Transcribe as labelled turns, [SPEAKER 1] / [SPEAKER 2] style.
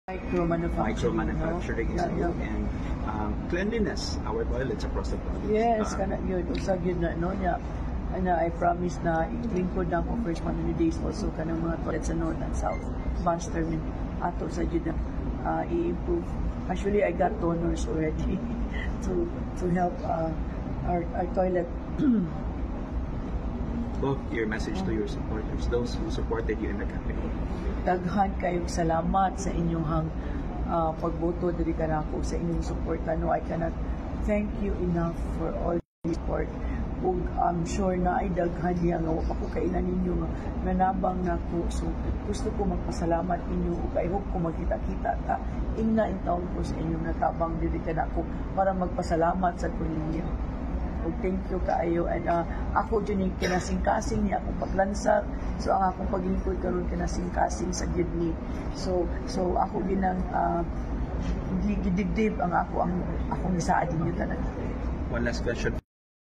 [SPEAKER 1] Micro-manufacturing is good, and cleanliness, our toilets across the province.
[SPEAKER 2] Yes, kana yun. Usa gyud na no niya. Ana, I promise na i-clean ko na ko first 100 days also kanang mga toilets sa North and South. Advanced termin ato sa gyud na i-improve. Actually, I got donors already to help our toilet.
[SPEAKER 1] Both your message to your supporters, those who supported you in the campaign.
[SPEAKER 2] Daghan kayong salamat sa inyong pagboto diri kanako sa inyong suporta. No, I cannot thank you enough for all the support. Ug I'm sure na ay daghan niya nga wa ko kailan ninyo nga nanabang nako. So gusto ko magpasalamat inyo ug I hope ko magkita-kita ta ingna in taon ko sa inyong natabang diri kanako para magpasalamat sa kuninyo. Thank you kaayo, and ako dyan yung kinasing-kasing niya akong paglansar, so ang akong paglingkod karon kinasing-kasing sa gidni, so ako ginang gidibdib ang akong isaad ninyo tanan.
[SPEAKER 1] One last question.